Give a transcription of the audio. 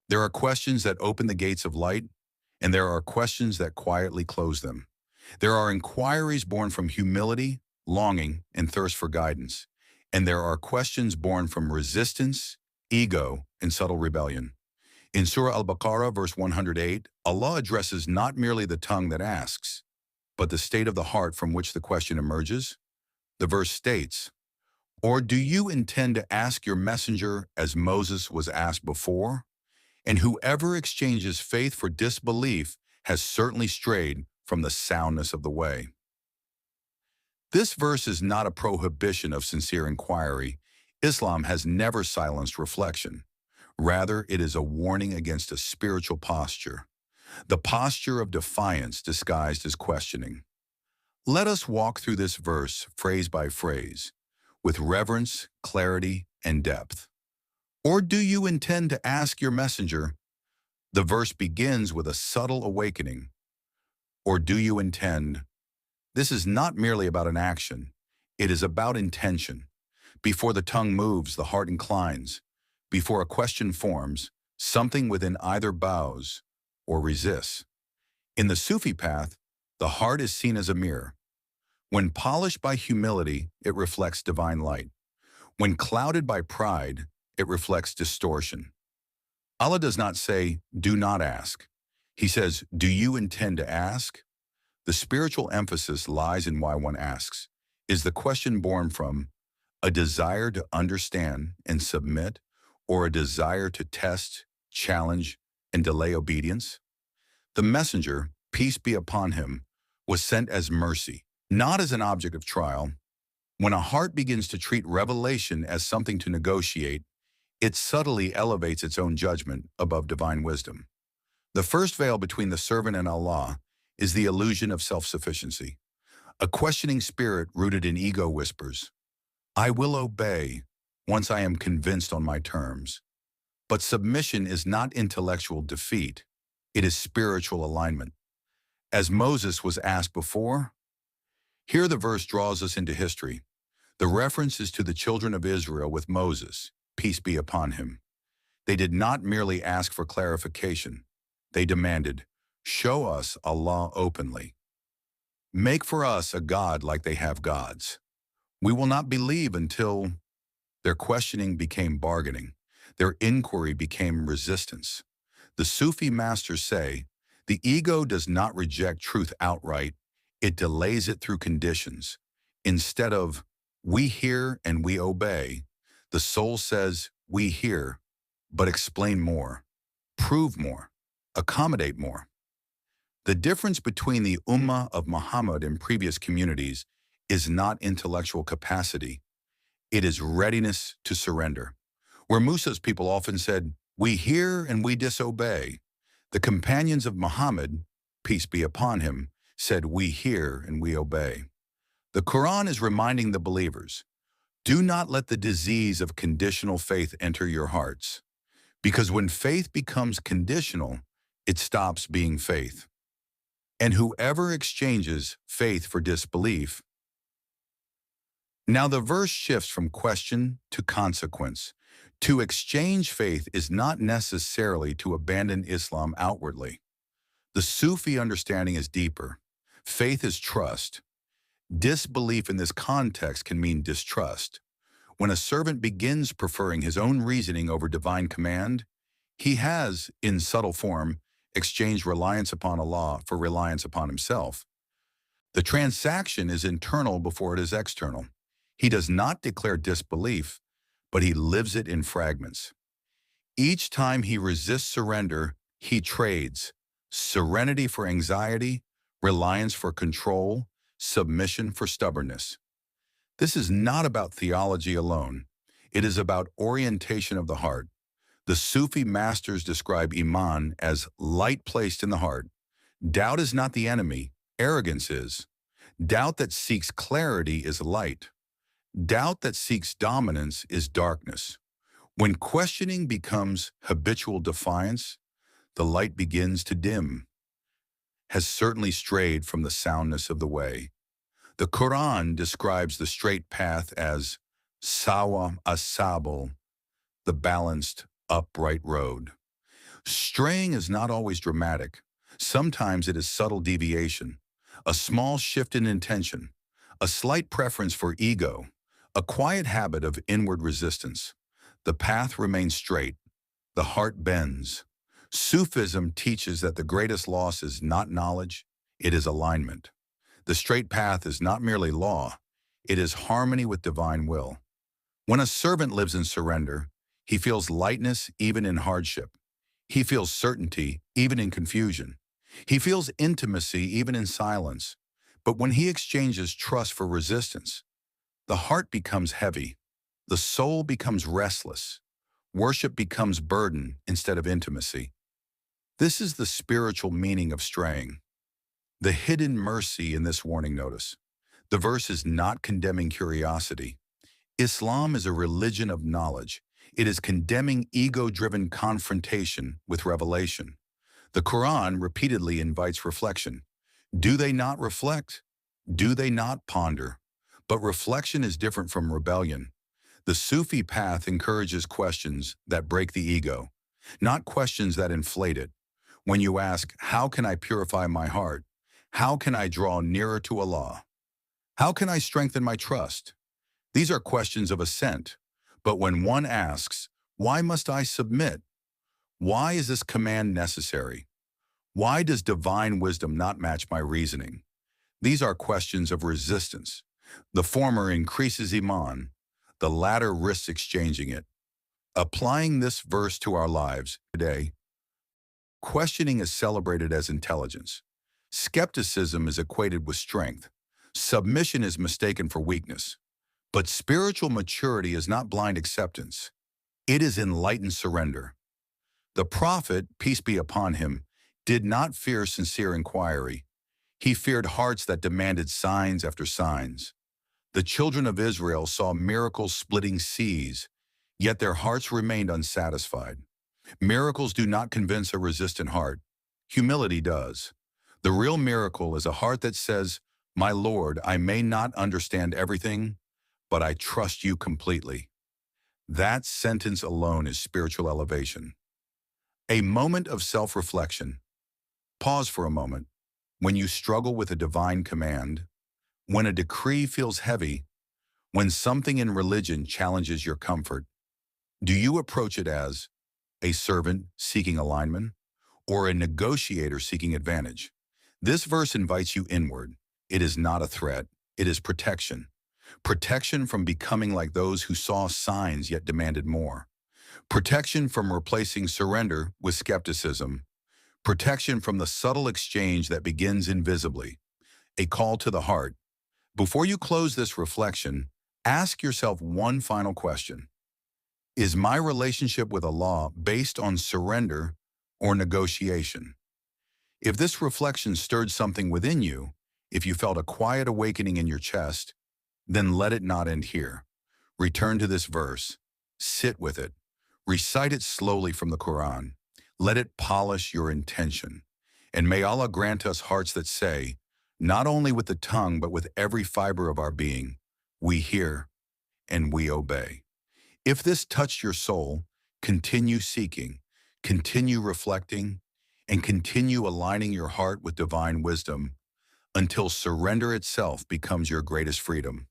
There are questions that open the gates of light, and there are questions that quietly close them. There are inquiries born from humility, longing, and thirst for guidance. And there are questions born from resistance, ego, and subtle rebellion. In Surah Al-Baqarah, verse 108, Allah addresses not merely the tongue that asks, but the state of the heart from which the question emerges. The verse states, "Or do you intend to ask your messenger as Moses was asked before? And whoever exchanges faith for disbelief has certainly strayed from the soundness of the way." This verse is not a prohibition of sincere inquiry. Islam has never silenced reflection. Rather, it is a warning against a spiritual posture, the posture of defiance disguised as questioning. Let us walk through this verse phrase by phrase, with reverence, clarity, and depth. Or do you intend to ask your messenger? The verse begins with a subtle awakening. Or do you intend? This is not merely about an action. It is about intention. Before the tongue moves, the heart inclines. Before a question forms, something within either bows or resists. In the Sufi path, the heart is seen as a mirror. When polished by humility, it reflects divine light. When clouded by pride, it reflects distortion. Allah does not say, "Do not ask." He says, "Do you intend to ask?" The spiritual emphasis lies in why one asks. Is the question born from a desire to understand and submit, or a desire to test, challenge, and delay obedience? The messenger, peace be upon him, was sent as mercy, not as an object of trial. When a heart begins to treat revelation as something to negotiate, it subtly elevates its own judgment above divine wisdom. The first veil between the servant and Allah is the illusion of self-sufficiency. A questioning spirit rooted in ego whispers, "I will obey once I am convinced on my terms." But submission is not intellectual defeat. It is spiritual alignment. As Moses was asked before, here the verse draws us into history. The reference is to the children of Israel with Moses, peace be upon him. They did not merely ask for clarification. They demanded, "Show us Allah openly. Make for us a God like they have gods. We will not believe until..." Their questioning became bargaining. Their inquiry became resistance. The Sufi masters say, the ego does not reject truth outright, it delays it through conditions. Instead of, "We hear and we obey," the soul says, "We hear, but explain more, prove more, accommodate more." The difference between the Ummah of Muhammad and previous communities is not intellectual capacity. It is readiness to surrender. Where Musa's people often said, "We hear and we disobey," the companions of Muhammad, peace be upon him, said, "We hear and we obey." The Quran is reminding the believers, do not let the disease of conditional faith enter your hearts. Because when faith becomes conditional, it stops being faith. And whoever exchanges faith for disbelief. Now the verse shifts from question to consequence. To exchange faith is not necessarily to abandon Islam outwardly. The Sufi understanding is deeper. Faith is trust. Disbelief in this context can mean distrust. When a servant begins preferring his own reasoning over divine command, he has, in subtle form, exchanged reliance upon Allah for reliance upon himself. The transaction is internal before it is external. He does not declare disbelief, but he lives it in fragments. Each time he resists surrender, he trades serenity for anxiety, reliance for control, submission for stubbornness. This is not about theology alone. It is about orientation of the heart. The Sufi masters describe iman as light placed in the heart. Doubt is not the enemy, arrogance is. Doubt that seeks clarity is light. Doubt that seeks dominance is darkness. When questioning becomes habitual defiance, the light begins to dim, has certainly strayed from the soundness of the way. The Quran describes the straight path as sawa as-sabal, the balanced, upright road. Straying is not always dramatic. Sometimes it is subtle deviation, a small shift in intention, a slight preference for ego, a quiet habit of inward resistance. The path remains straight. The heart bends. Sufism teaches that the greatest loss is not knowledge, it is alignment. The straight path is not merely law, it is harmony with divine will. When a servant lives in surrender, he feels lightness even in hardship. He feels certainty even in confusion. He feels intimacy even in silence. But when he exchanges trust for resistance, the heart becomes heavy. The soul becomes restless. Worship becomes burden instead of intimacy. This is the spiritual meaning of straying. The hidden mercy in this warning notice. The verse is not condemning curiosity. Islam is a religion of knowledge. It is condemning ego-driven confrontation with revelation. The Quran repeatedly invites reflection. Do they not reflect? Do they not ponder? But reflection is different from rebellion. The Sufi path encourages questions that break the ego, not questions that inflate it. When you ask, how can I purify my heart? How can I draw nearer to Allah? How can I strengthen my trust? These are questions of assent. But when one asks, why must I submit? Why is this command necessary? Why does divine wisdom not match my reasoning? These are questions of resistance. The former increases iman, the latter risks exchanging it. Applying this verse to our lives today, questioning is celebrated as intelligence. Skepticism is equated with strength. Submission is mistaken for weakness. But spiritual maturity is not blind acceptance. It is enlightened surrender. The prophet, peace be upon him, did not fear sincere inquiry. He feared hearts that demanded signs after signs. The children of Israel saw miracles splitting seas, yet their hearts remained unsatisfied. Miracles do not convince a resistant heart. Humility does. The real miracle is a heart that says, my Lord, I may not understand everything, but I trust you completely. That sentence alone is spiritual elevation. A moment of self-reflection. Pause for a moment. When you struggle with a divine command, when a decree feels heavy, when something in religion challenges your comfort, do you approach it as a servant seeking alignment or a negotiator seeking advantage? This verse invites you inward. It is not a threat. It is protection. Protection from becoming like those who saw signs yet demanded more. Protection from replacing surrender with skepticism. Protection from the subtle exchange that begins invisibly. A call to the heart. Before you close this reflection, ask yourself one final question. Is my relationship with Allah based on surrender or negotiation? If this reflection stirred something within you, if you felt a quiet awakening in your chest, then let it not end here. Return to this verse. Sit with it. Recite it slowly from the Quran. Let it polish your intention. And may Allah grant us hearts that say, not only with the tongue but with every fiber of our being, we hear and we obey. If this touched your soul, continue seeking, continue reflecting, and continue aligning your heart with divine wisdom until surrender itself becomes your greatest freedom.